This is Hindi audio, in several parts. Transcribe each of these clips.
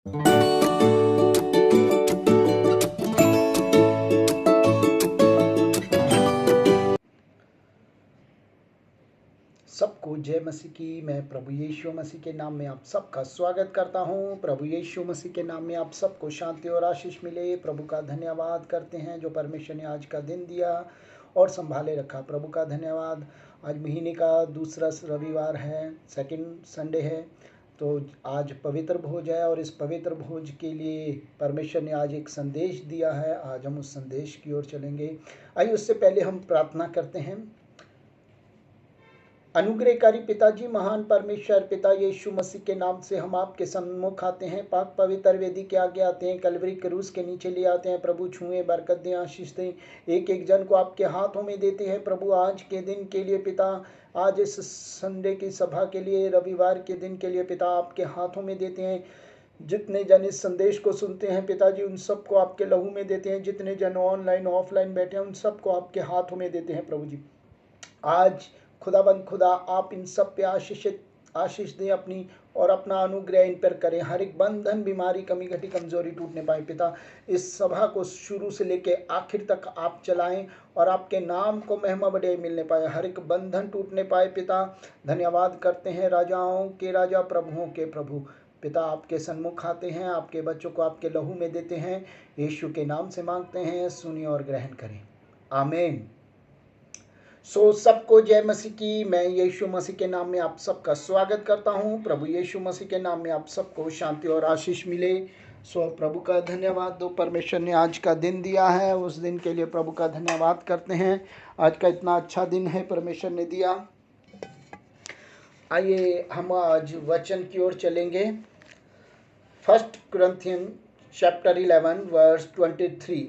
सबको जय मसीह की। मैं प्रभु यीशु मसीह के नाम में आप सबका स्वागत करता हूं। प्रभु यीशु मसीह के नाम में आप सबको शांति और आशीष मिले। प्रभु का धन्यवाद करते हैं जो परमेश्वर ने आज का दिन दिया और संभाले रखा। प्रभु का धन्यवाद। आज महीने का दूसरा रविवार है, सेकंड संडे है, तो आज पवित्र भोज है और इस पवित्र भोज के लिए परमेश्वर ने आज एक संदेश दिया है। आज हम उस संदेश की ओर चलेंगे। आइए उससे पहले हम प्रार्थना करते हैं। अनुग्रहकारी पिताजी, महान परमेश्वर पिता यीशु मसीह के नाम से हम आपके सम्मुख आते हैं। पाक पवित्र वेदी के आगे आते हैं, कलवरी क्रूस के नीचे ले आते हैं। प्रभु छुएं, बरकत दें, आशीष दें। एक एक जन को आपके हाथों में देते हैं प्रभु। आज के दिन के लिए पिता, आज इस संडे की सभा के लिए, रविवार के दिन के लिए पिता आपके हाथों में देते हैं। जितने जन इस संदेश को सुनते हैं पिताजी, उन सबको आपके लहू में देते हैं। जितने जन ऑनलाइन ऑफलाइन बैठे हैं, उन सबको आपके हाथों में देते हैं प्रभु जी। आज खुदाबंद खुदा, आप इन सब पे आशीष दें अपनी, और अपना अनुग्रह इन पर करें। हर एक बंधन, बीमारी, कमी घटी, कमजोरी टूटने पाए पिता। इस सभा को शुरू से लेके आखिर तक आप चलाएं और आपके नाम को महिमा बढ़ाई मिलने पाए। हर एक बंधन टूटने पाए पिता। धन्यवाद करते हैं। राजाओं के राजा, प्रभुओं के प्रभु पिता, आपके सन्मुख आते हैं, आपके बच्चों को आपके लहू में देते हैं। यीशु के नाम से मांगते हैं, सुनिए और ग्रहण करें। आमीन। सबको जय मसीह की। मैं यीशु मसीह के नाम में आप सबका स्वागत करता हूं। प्रभु यीशु मसीह के नाम में आप सबको शांति और आशीष मिले। प्रभु का धन्यवाद दो। परमेश्वर ने आज का दिन दिया है, उस दिन के लिए प्रभु का धन्यवाद करते हैं। आज का इतना अच्छा दिन है परमेश्वर ने दिया। आइए हम आज वचन की ओर चलेंगे। 1 कुरिन्थियन चैप्टर 11 वर्स 23।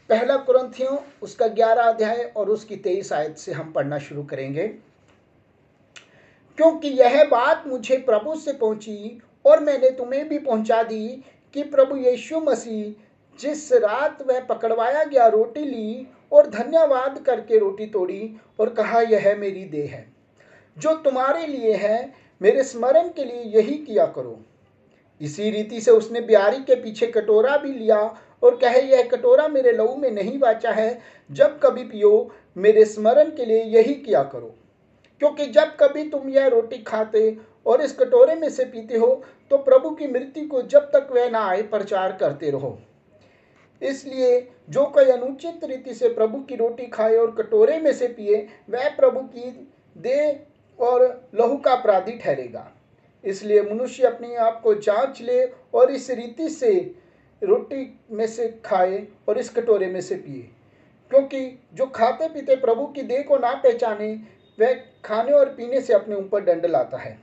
पहला कुरिन्थियों उसका 11 अध्याय और उसकी 23 आयत से हम पढ़ना शुरू करेंगे। क्योंकि यह बात मुझे प्रभु से पहुंची और मैंने तुम्हें भी पहुंचा दी कि प्रभु यीशु मसीह जिस रात वह पकड़वाया गया, रोटी ली और धन्यवाद करके रोटी तोड़ी और कहा, यह मेरी देह है जो तुम्हारे लिए है, मेरे स्मरण के लिए यही किया करो। इसी रीति से उसने ब्यारी के पीछे कटोरा भी लिया और कहे, यह कटोरा मेरे लहू में नहीं बाचा है, जब कभी पियो मेरे स्मरण के लिए यही किया करो। क्योंकि जब कभी तुम यह रोटी खाते और इस कटोरे में से पीते हो तो प्रभु की मृत्यु को जब तक वह ना आए प्रचार करते रहो। इसलिए जो कोई अनुचित रीति से प्रभु की रोटी खाए और कटोरे में से पिए, वह प्रभु की देह और लहू का अपराधी ठहरेगा। इसलिए मनुष्य अपने आप को जांच ले और इस रीति से रोटी में से खाए और इस कटोरे में से पिए। क्योंकि जो खाते पीते प्रभु की देह को ना पहचाने, वह खाने और पीने से अपने ऊपर दंड लाता है।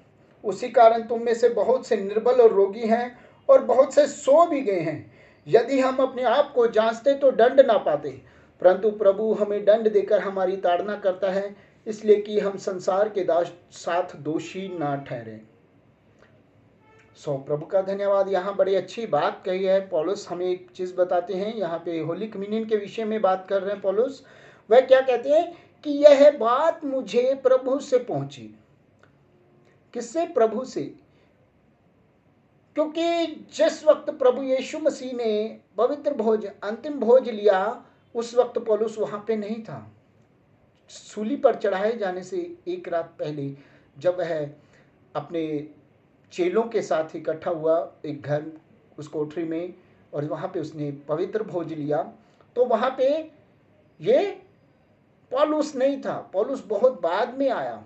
उसी कारण तुम में से बहुत से निर्बल और रोगी हैं और बहुत से सो भी गए हैं। यदि हम अपने आप को जांचते तो दंड ना पाते, परंतु प्रभु हमें दंड देकर हमारी ताड़ना करता है, इसलिए कि हम संसार के साथ दोषी ना ठहरे। प्रभु का धन्यवाद। यहाँ बड़ी अच्छी बात कही है पौलुस। हमें एक चीज बताते हैं, यहाँ पे होली कम्युनियन के विषय में बात कर रहे हैं पौलुस। वह क्या कहते हैं कि यह बात मुझे प्रभु से पहुंची। किससे? प्रभु से। क्योंकि जिस वक्त प्रभु यीशु मसीह ने पवित्र भोज, अंतिम भोज लिया, उस वक्त पौलुस वहां पे नहीं था। सूली पर चढ़ाए जाने से एक रात पहले जब वह अपने चेलों के साथ इकट्ठा हुआ एक घर, उस कोठरी में, और वहाँ पे उसने पवित्र भोज लिया, तो वहाँ पे ये पौलुस नहीं था। पौलुस बहुत बाद में आया,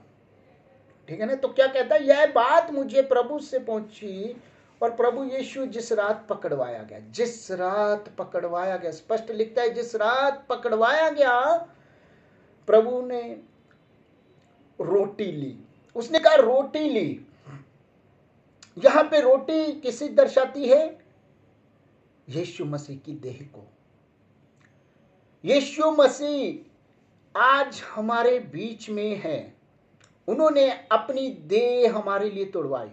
ठीक है ना। तो क्या कहता है, यह बात मुझे प्रभु से पहुंची और प्रभु यीशु जिस रात पकड़वाया गया, जिस रात पकड़वाया गया, स्पष्ट लिखता है, जिस रात पकड़वाया गया प्रभु ने रोटी ली। उसने कहा रोटी ली। यहां पे रोटी किसे दर्शाती है? यीशु मसीह की देह को। यीशु मसीह आज हमारे बीच में है। उन्होंने अपनी देह हमारे लिए तोड़वाई।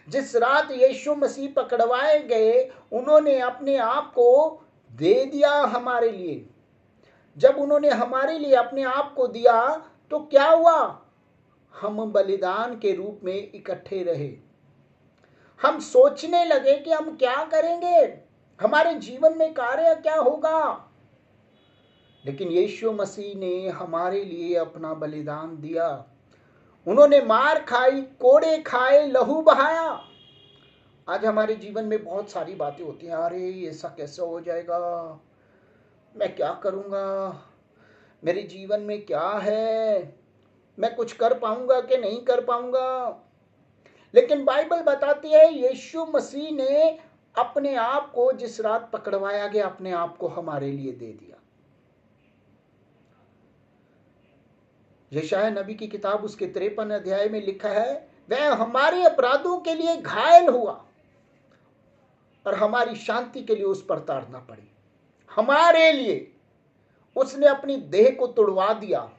जिस रात यीशु मसीह पकड़वाए गए, उन्होंने अपने आप को दे दिया हमारे लिए। जब उन्होंने हमारे लिए अपने आप को दिया तो क्या हुआ? हम बलिदान के रूप में इकट्ठे रहे। हम सोचने लगे कि हम क्या करेंगे, हमारे जीवन में कार्य क्या होगा। लेकिन यीशु मसीह ने हमारे लिए अपना बलिदान दिया। उन्होंने मार खाई, कोड़े खाए, लहू बहाया। आज हमारे जीवन में बहुत सारी बातें होती हैं, अरे ऐसा कैसे हो जाएगा, मैं क्या करूंगा, मेरे जीवन में क्या है, मैं कुछ कर पाऊंगा कि नहीं कर पाऊंगा। लेकिन बाइबल बताती है यीशु मसीह ने अपने आप को जिस रात पकड़वाया गया, अपने आप को हमारे लिए दे दिया। यशायाह नबी की किताब उसके 53 अध्याय में लिखा है, वह हमारे अपराधों के लिए घायल हुआ और हमारी शांति के लिए उस पर ताड़ना पड़ी। हमारे लिए उसने अपनी देह को तुड़वा दिया,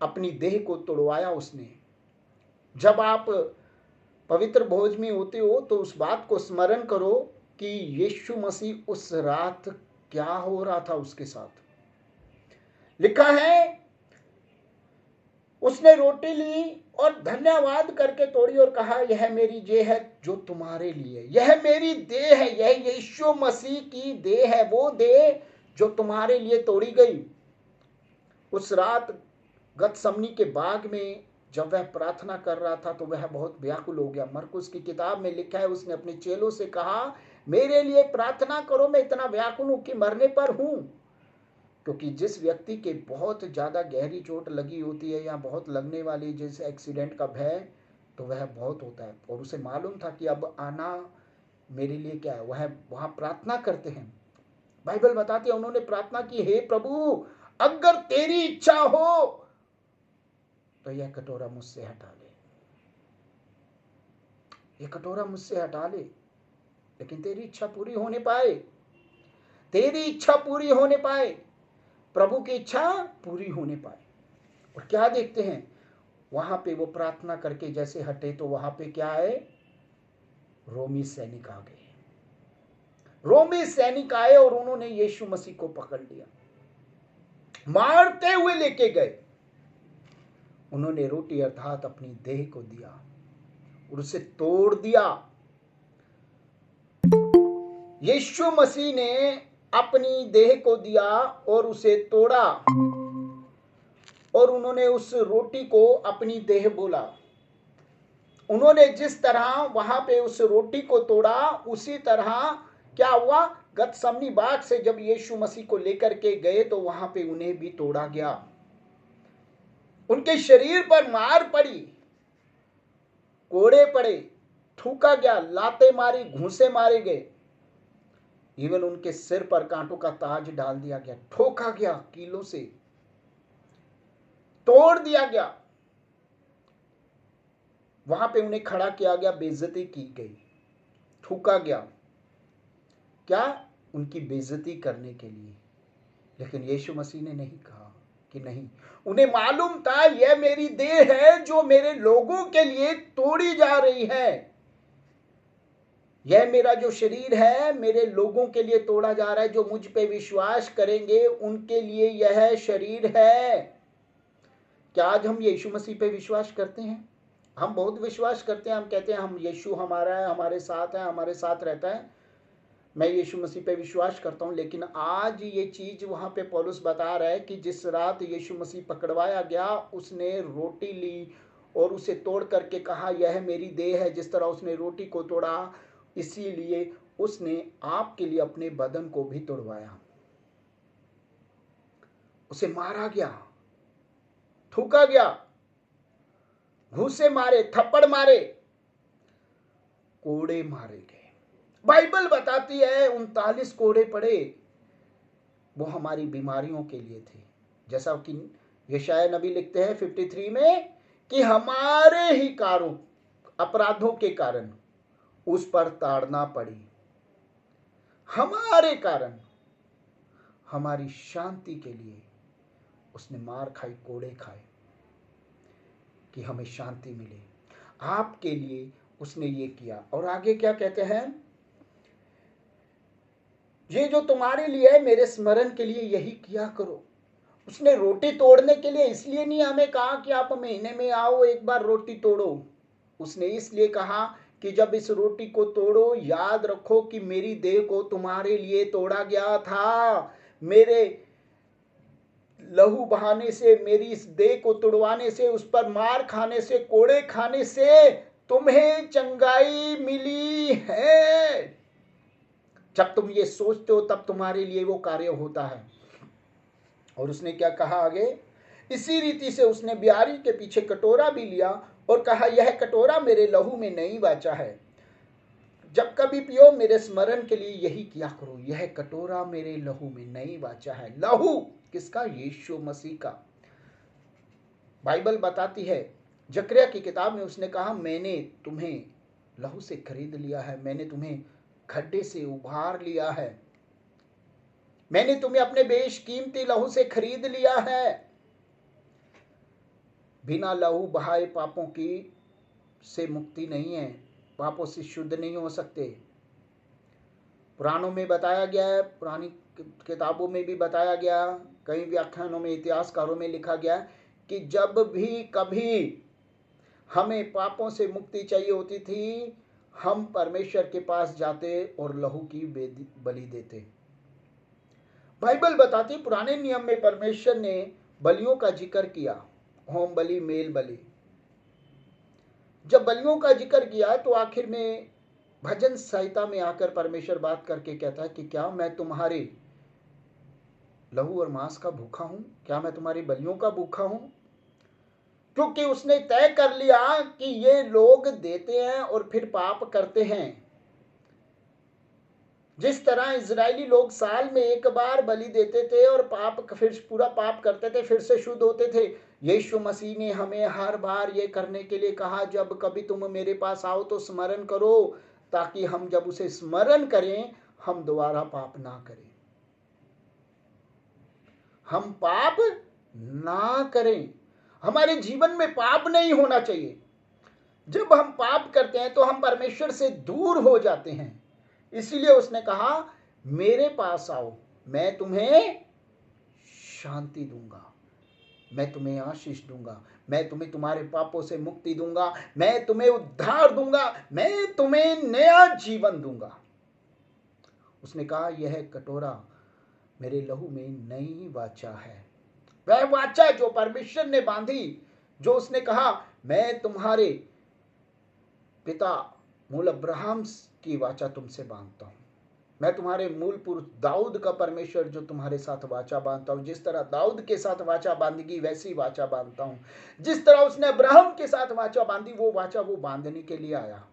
अपनी देह को तुड़वाया उसने। जब आप पवित्र भोज में होते हो तो उस बात को स्मरण करो कि यीशु मसीह उस रात क्या हो रहा था उसके साथ। लिखा है, उसने रोटी ली और धन्यवाद करके तोड़ी और कहा, यह मेरी देह है जो तुम्हारे लिए, यह मेरी देह है, यह यीशु मसीह की देह है, वो देह जो तुम्हारे लिए तोड़ी गई। उस रात गतसमनी के बाग में जब वह प्रार्थना कर रहा था तो वह बहुत व्याकुल हो गया। मरकुस की किताब में लिखा है, उसने अपने चेलों से कहा, मेरे लिए प्रार्थना करो, मैं इतना व्याकुल हूं कि मरने पर हूं। क्योंकि जिस व्यक्ति के बहुत ज़्यादा गहरी चोट लगी होती है या बहुत लगने वाली जैसे एक्सीडेंट का भय, तो वह बहुत होता है और उसे मालूम था कि अब आना मेरे लिए क्या है। वह वहाँ प्रार्थना करते हैं। बाइबल बताती है उन्होंने प्रार्थना की, हे प्रभु अगर तेरी इच्छा हो तो यह कटोरा मुझसे हटा ले, यह कटोरा मुझसे हटा ले, लेकिन तेरी इच्छा पूरी होने पाए, तेरी इच्छा पूरी होने पाए, प्रभु की इच्छा पूरी होने पाए। और क्या देखते हैं, वहां पे वो प्रार्थना करके जैसे हटे तो वहां पे क्या है, रोमी सैनिक आ गए। रोमी सैनिक आए और उन्होंने यीशु मसीह को पकड़ लिया, मारते हुए लेके गए। उन्होंने रोटी अर्थात अपनी देह को दिया और उसे तोड़ दिया। यीशु मसीह ने अपनी देह को दिया और उसे तोड़ा और उन्होंने उस रोटी को अपनी देह बोला। उन्होंने जिस तरह वहां पे उस रोटी को तोड़ा, उसी तरह क्या हुआ, गतसमनी बाग से जब यीशु मसीह को लेकर के गए तो वहां पे उन्हें भी तोड़ा गया। उनके शरीर पर मार पड़ी, कोड़े पड़े, थूका गया, लाते मारी, घूंसे मारे गए, इवन उनके सिर पर कांटों का ताज डाल दिया गया, ठोका गया, कीलों से तोड़ दिया गया। वहां पे उन्हें खड़ा किया गया, बेइज्जती की गई, थूका गया, क्या, उनकी बेइज्जती करने के लिए। लेकिन यीशु मसीह ने नहीं कहा कि नहीं, उन्हें मालूम था यह मेरी देह है जो मेरे लोगों के लिए तोड़ी जा रही है, यह मेरा जो शरीर है मेरे लोगों के लिए तोड़ा जा रहा है, जो मुझ पे विश्वास करेंगे उनके लिए यह शरीर है। क्या आज हम यीशु मसीह पे विश्वास करते हैं? हम बहुत विश्वास करते हैं, हम कहते हैं हम यीशु हमारा है, हमारे साथ है, हमारे साथ रहता है, मैं यीशु मसीह पे विश्वास करता हूं। लेकिन आज ये चीज वहां पे पौलुस बता रहा है कि जिस रात यीशु मसीह पकड़वाया गया, उसने रोटी ली और उसे तोड़ करके कहा, यह मेरी देह है। जिस तरह उसने रोटी को तोड़ा, इसीलिए उसने आपके लिए अपने बदन को भी तोड़वाया। उसे मारा गया, थूका गया, घूंसे मारे, थप्पड़ मारे, कोड़े मारे गए। बाइबल बताती है 39 कोड़े पड़े, वो हमारी बीमारियों के लिए थे। जैसा कि यशायाह नबी लिखते हैं 53 में कि हमारे ही कारों, अपराधों के कारण उस पर ताड़ना पड़ी, हमारे कारण, हमारी शांति के लिए उसने मार खाई, कोड़े खाए कि हमें शांति मिले। आपके लिए उसने ये किया। और आगे क्या कहते हैं, ये जो तुम्हारे लिए है मेरे स्मरण के लिए यही किया करो। उसने रोटी तोड़ने के लिए इसलिए नहीं हमें कहा कि आप महीने में आओ एक बार रोटी तोड़ो, उसने इसलिए कहा कि जब इस रोटी को तोड़ो, याद रखो कि मेरी देह को तुम्हारे लिए तोड़ा गया था। मेरे लहू बहाने से, मेरी इस देह को तुड़वाने से, उस पर मार खाने से, कोड़े खाने से तुम्हें चंगाई मिली है। जब तुम ये सोचते हो तब तुम्हारे लिए वो कार्य होता है। और उसने क्या कहा आगे, इसी रीति से उसने बियारी के पीछे कटोरा भी लिया और कहा, यह कटोरा मेरे लहू में नई वाचा है, जब कभी पियो मेरे स्मरण के लिए यही किया करो। यह कटोरा मेरे लहू में नई वाचा है। लहू किसका? यीशु मसीह का। बाइबल बताती है, जकरिया की किताब में उसने कहा, मैंने तुम्हें लहू से खरीद लिया है, मैंने तुम्हें खड्डे से उभार लिया है, मैंने तुम्हें अपने बेशकीमती लहू से खरीद लिया है। बिना लहू बहाए पापों की से मुक्ति नहीं है, पापों से शुद्ध नहीं हो सकते। पुराणों में बताया गया है, पुरानी किताबों में भी बताया गया, कई व्याख्यानों में, इतिहासकारों में लिखा गया कि जब भी कभी हमें पापों से मुक्ति चाहिए होती थी, हम परमेश्वर के पास जाते और लहू की बलि देते। बाइबल बताती, पुराने नियम में परमेश्वर ने बलियों का जिक्र किया, होम बलि, मेल बलि। जब बलियों का जिक्र किया तो आखिर में भजन संहिता में आकर परमेश्वर बात करके कहता है कि क्या मैं तुम्हारे लहू और मांस का भूखा हूं? क्या मैं तुम्हारी बलियों का भूखा हूं? क्योंकि उसने तय कर लिया कि ये लोग देते हैं और फिर पाप करते हैं। जिस तरह इजरायली लोग साल में एक बार बलि देते थे और फिर पूरा पाप करते थे, फिर से शुद्ध होते थे, यीशु मसीह ने हमें हर बार ये करने के लिए कहा, जब कभी तुम मेरे पास आओ तो स्मरण करो, ताकि हम जब उसे स्मरण करें हम दोबारा पाप ना करें, हम पाप ना करें। हमारे जीवन में पाप नहीं होना चाहिए। जब हम पाप करते हैं तो हम परमेश्वर से दूर हो जाते हैं। इसीलिए उसने कहा, मेरे पास आओ, मैं तुम्हें शांति दूंगा, मैं तुम्हें आशीष दूंगा, मैं तुम्हें तुम्हारे पापों से मुक्ति दूंगा, मैं तुम्हें उद्धार दूंगा, मैं तुम्हें नया जीवन दूंगा। उसने कहा, यह कटोरा मेरे लहू में नई वाचा है। वह वाचा जो परमेश्वर ने बांधी, जो उसने कहा, मैं तुम्हारे पिता मूल अब्राहम की वाचा तुमसे बांधता हूं, मैं तुम्हारे मूल पुरुष दाऊद का परमेश्वर जो तुम्हारे साथ वाचा बांधता हूं। जिस तरह दाऊद के साथ वाचा बांधगी वैसी वाचा बांधता हूं। जिस तरह उसने अब्राहम के साथ वाचा बांधी, वो वाचा वो बांधने के लिए आया।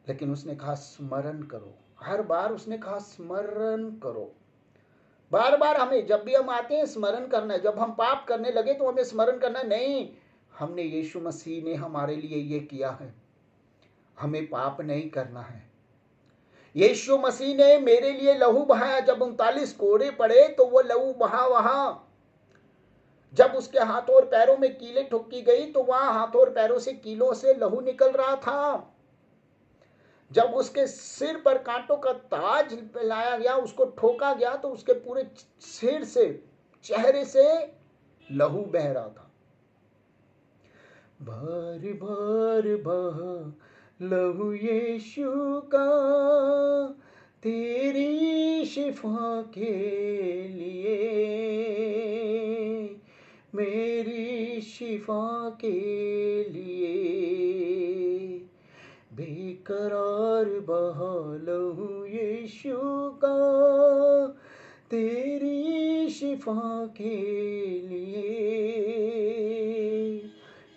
लेकिन उसने कहा स्मरण करो, हर बार उसने कहा स्मरण करो। बार बार हमें, जब भी हम आते हैं, स्मरण करना है। जब हम पाप करने लगे तो हमें स्मरण करना नहीं, हमने, यीशु मसीह ने हमारे लिए ये किया है, हमें पाप नहीं करना है। यीशु मसीह ने मेरे लिए लहू बहाया। जब 39 कोड़े पड़े तो वो लहू बहा वहां। जब उसके हाथों और पैरों में कीलें ठोकी गई तो वहां हाथों और पैरों से कीलों से लहू निकल रहा था। जब उसके सिर पर कांटों का ताज लाया गया, उसको ठोका गया, तो उसके पूरे सिर से, चेहरे से लहू बह रहा था। बार बार बहा लहू यीशु का तेरी शिफा के लिए, मेरी शिफा के लिए। बेकरार बहा लहू यीशु का तेरी शिफा के लिए,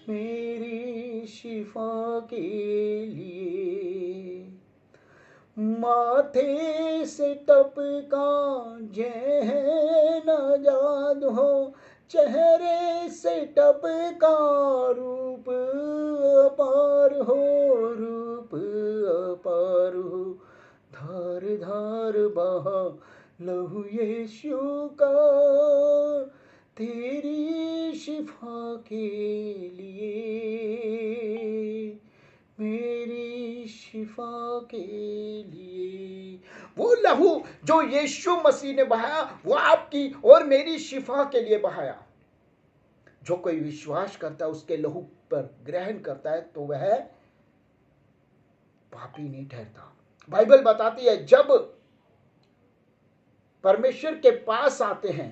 मेरी शिफा के लिए। माथे से टपका जहन आजाद हो, चेहरे से टपका रूप अपार हो, रूप अपार हो। धार धार बहा लहू यीशु का तेरी शिफा के लिए, मेरी शिफा के लिए। वो लहू जो यीशु मसीह ने बहाया, वो आपकी और मेरी शिफा के लिए बहाया। जो कोई विश्वास करता है उसके लहू पर ग्रहण करता है तो वह पापी नहीं ठहरता। बाइबल बताती है जब परमेश्वर के पास आते हैं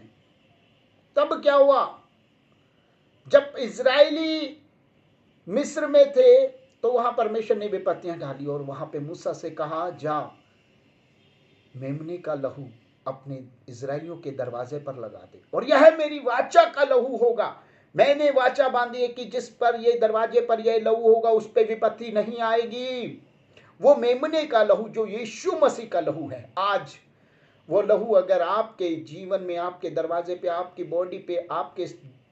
तब क्या हुआ, जब इजरायली मिस्र में थे तो वहां परमेश्वर ने विपत्तियां डाली और वहां पे मूसा से कहा, जा मेमने का लहू अपने इजराइलियों के दरवाजे पर लगा दे और यह मेरी वाचा का लहू होगा। मैंने वाचा बांधी है कि जिस पर ये दरवाजे पर यह लहू होगा उस पर विपत्ति नहीं आएगी। वो मेमने का लहू जो यीशु मसीह का लहू है, आज वो लहू अगर आपके जीवन में, आपके दरवाजे पे, आपकी बॉडी पे, आपके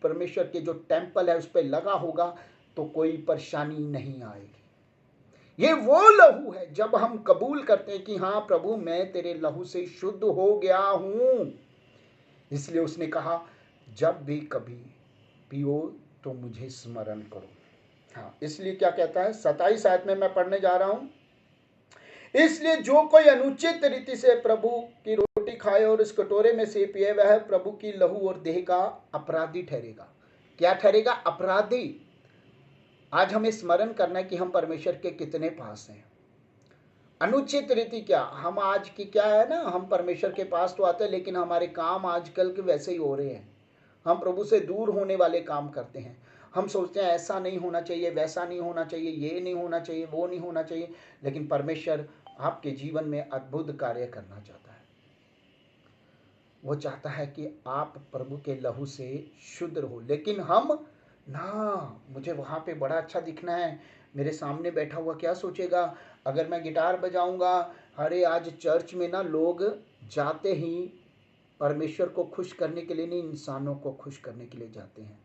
परमेश्वर के जो टेम्पल है उस पर लगा होगा तो कोई परेशानी नहीं आएगी। ये वो लहू है जब हम कबूल करते हैं कि हाँ प्रभु मैं तेरे लहू से शुद्ध हो गया हूं। इसलिए उसने कहा जब भी कभी पियो तो मुझे स्मरण करो। हाँ, इसलिए क्या कहता है 27 आयत में मैं पढ़ने जा रहा हूं, इसलिए जो कोई अनुचित रीति से प्रभु की रोटी खाए और इस कटोरे में से पिए वह प्रभु की लहू और देह का अपराधी ठहरेगा। क्या ठहरेगा? अपराधी। आज हमें स्मरण करना है कि हम परमेश्वर के कितने पास हैं। अनुचित रीति क्या, हम आज की क्या है ना, हम परमेश्वर के पास तो आते हैं लेकिन हमारे काम आजकल के वैसे ही हो रहे हैं। हम प्रभु से दूर होने वाले काम करते हैं। हम सोचते हैं ऐसा नहीं होना चाहिए, वैसा नहीं होना चाहिए, ये नहीं होना चाहिए, वो नहीं होना चाहिए, लेकिन परमेश्वर आपके जीवन में अद्भुत कार्य करना चाहता है। वो चाहता है कि आप प्रभु के लहू से शुद्ध रहो। लेकिन हम ना, मुझे वहाँ पे बड़ा अच्छा दिखना है, मेरे सामने बैठा हुआ क्या सोचेगा, अगर मैं गिटार बजाऊंगा, अरे आज चर्च में ना लोग जाते ही परमेश्वर को खुश करने के लिए नहीं, इंसानों को खुश करने के लिए जाते हैं।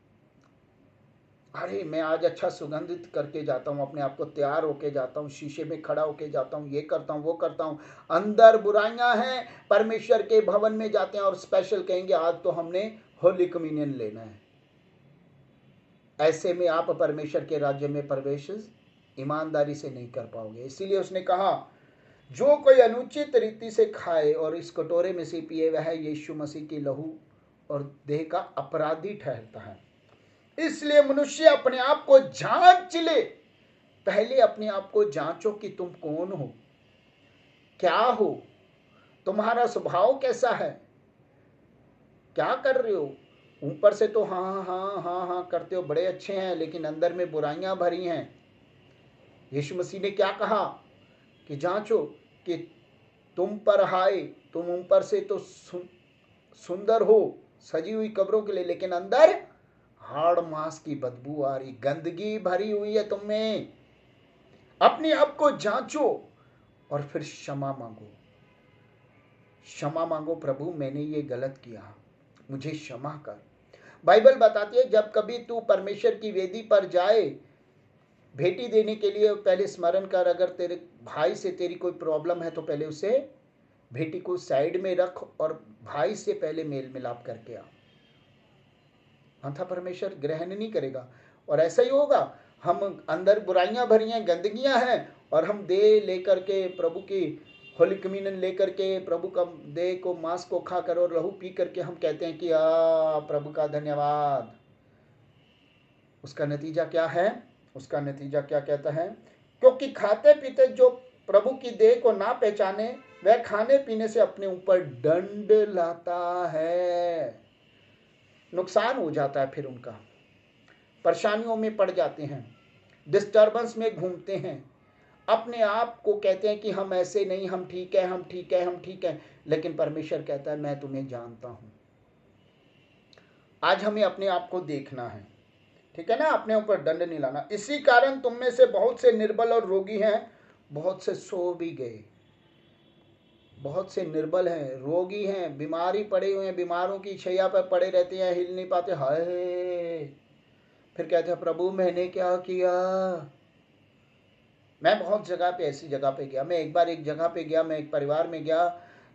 अरे मैं आज अच्छा सुगंधित करके जाता हूँ, अपने आप को तैयार होके जाता हूँ, शीशे में खड़ा होके जाता हूँ, ये करता हूँ, वो करता हूँ, अंदर बुराइयां हैं। परमेश्वर के भवन में जाते हैं और स्पेशल कहेंगे आज तो हमने होली कम्युनियन लेना है। ऐसे में आप परमेश्वर के राज्य में प्रवेश ईमानदारी से नहीं कर पाओगे। इसीलिए उसने कहा जो कोई अनुचित रीति से खाए और इस कटोरे में से पिए वह यीशु मसीह की लहू और देह का अपराधी ठहरता है। इसलिए मनुष्य अपने आप को जांच ले। पहले अपने आप को जांचो कि तुम कौन हो, क्या हो, तुम्हारा स्वभाव कैसा है, क्या कर रहे हो। ऊपर से तो हाँ हाँ हाँ हाँ करते हो, बड़े अच्छे हैं, लेकिन अंदर में बुराइयां भरी हैं। यीशु मसीह ने क्या कहा कि जांचो कि तुम पर हाय, तुम ऊपर से तो सुंदर हो सजी हुई कब्रों के लिए, लेकिन अंदर हाड़ मांस की बदबू आ रही, गंदगी भरी हुई है तुम में। अपने आप को जांचो और फिर क्षमा मांगो। क्षमा मांगो, प्रभु मैंने ये गलत किया, मुझे क्षमा कर। बाइबल बताती है जब कभी तू परमेश्वर की वेदी पर जाए भेंटी देने के लिए, पहले स्मरण कर, अगर तेरे भाई से तेरी कोई प्रॉब्लम है तो पहले उसे भेंटी को साइड में रख और भाई से पहले मेल मिलाप करके आ, अन्यथा परमेश्वर ग्रहण नहीं करेगा। और ऐसा ही होगा, हम अंदर बुराइयां भरी हैं, गंदगियां हैं, और हम दे लेकर के प्रभु की होली कम्युनियन लेकर के प्रभु का देह को, मांस को खा कर और लहू पी करके हम कहते हैं कि प्रभु का धन्यवाद। उसका नतीजा क्या है? उसका नतीजा क्या कहता है? क्योंकि खाते पीते जो प्रभु की देह को ना पहचाने वह खाने पीने से अपने ऊपर दंड लाता है। नुकसान हो जाता है, फिर उनका परेशानियों में पड़ जाते हैं, डिस्टर्बेंस में घूमते हैं, अपने आप को कहते हैं कि हम ऐसे नहीं, हम ठीक है, हम ठीक है, हम ठीक है। लेकिन परमेश्वर कहता है मैं तुम्हें जानता हूं। आज हमें अपने आप को देखना है, ठीक है ना, अपने ऊपर दंड नहीं लाना। इसी कारण तुम में से बहुत से निर्बल और रोगी हैं, बहुत से सो भी गए। बहुत से निर्बल हैं, रोगी हैं, बीमारी पड़े हुए हैं, बीमारों की शैया पर पड़े रहते हैं, हिल नहीं पाते। हाय, फिर कहते हैं प्रभु मैंने क्या किया। मैं बहुत जगह पे, ऐसी जगह पे गया, मैं एक बार एक जगह पे गया, मैं एक परिवार में गया,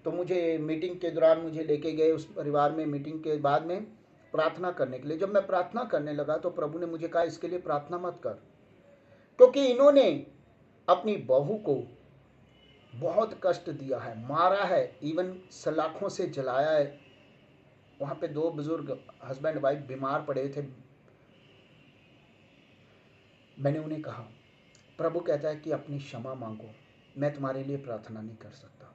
तो मुझे मीटिंग के दौरान मुझे लेके गए उस परिवार में, मीटिंग के बाद में प्रार्थना करने के लिए। जब मैं प्रार्थना करने लगा तो प्रभु ने मुझे कहा इसके लिए प्रार्थना मत कर, क्योंकि इन्होंने अपनी बहू को बहुत कष्ट दिया है, मारा है, इवन सलाखों से जलाया है। वहाँ पे 2 बुजुर्ग हस्बैंड वाइफ बीमार पड़े थे, मैंने उन्हें कहा, प्रभु कहता है कि अपनी क्षमा मांगो, मैं तुम्हारे लिए प्रार्थना नहीं कर सकता।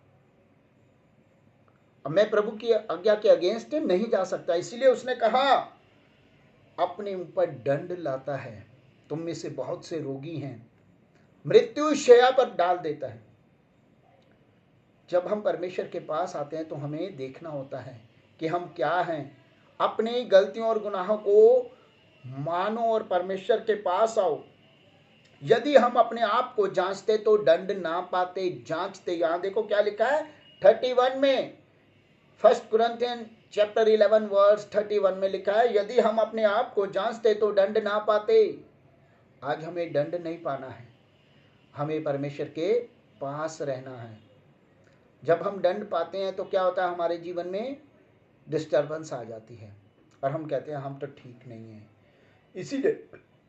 अब मैं प्रभु की आज्ञा के अगेंस्ट नहीं जा सकता, इसलिए उसने कहा अपने ऊपर दंड लाता है। तुम में से बहुत से रोगी हैं, मृत्यु शैया पर डाल देता है। जब हम परमेश्वर के पास आते हैं तो हमें देखना होता है कि हम क्या हैं। अपनी गलतियों और गुनाहों को मानो और परमेश्वर के पास आओ। यदि हम अपने आप को जांचते तो दंड ना पाते। जांचते, यहां देखो क्या लिखा है 31 में, 1 कुरिन्थियन चैप्टर 11 वर्स 31 में लिखा है, यदि हम अपने आप को जांचते तो दंड ना पाते। आज हमें दंड नहीं पाना है, हमें परमेश्वर के पास रहना है। जब हम दंड पाते हैं तो क्या होता है, हमारे जीवन में डिस्टर्बेंस आ जाती है और हम कहते हैं हम तो ठीक नहीं हैं। इसीलिए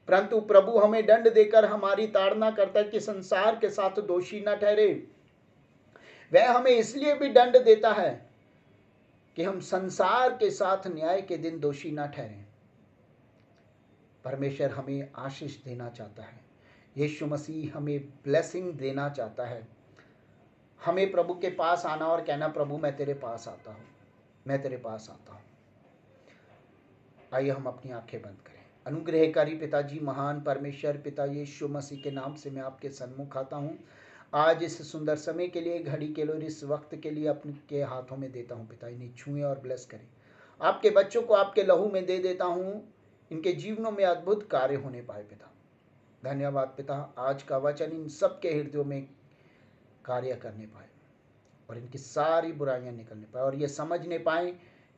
परंतु प्रभु हमें दंड देकर हमारी ताड़ना करता है कि संसार के साथ दोषी न ठहरे। वह हमें इसलिए भी दंड देता है कि हम संसार के साथ न्याय के दिन दोषी न ठहरें। परमेश्वर हमें आशीष देना चाहता है, यीशु मसीह हमें ब्लेसिंग देना चाहता है। हमें प्रभु के पास आना और कहना, प्रभु मैं तेरे पास आता हूँ, मैं तेरे पास आता हूँ। आइए हम अपनी आंखें बंद करें। अनुग्रहकारी पिताजी, महान परमेश्वर पिता यीशु मसीह के नाम से मैं आपके सन्मुख आता हूँ। आज इस सुंदर समय के लिए, घड़ी के लिए, इस वक्त के लिए अपने के हाथों में देता हूँ पिता। इन्हें छुएं और ब्लेस करें। आपके बच्चों को आपके लहू में दे देता हूँ, इनके जीवनों में अद्भुत कार्य होने पाए पिता। धन्यवाद पिता, आज का वचन इन सबके हृदयों में कार्य करने पाए और इनकी सारी बुराइयां निकलने पाए और ये समझने पाए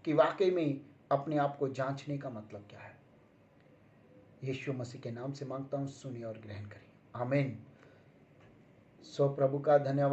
कि वाकई में अपने आप को जांचने का मतलब क्या है। यीशु मसीह के नाम से मांगता हूँ, सुनिए और ग्रहण करिए, आमीन। सो प्रभु का धन्यवाद।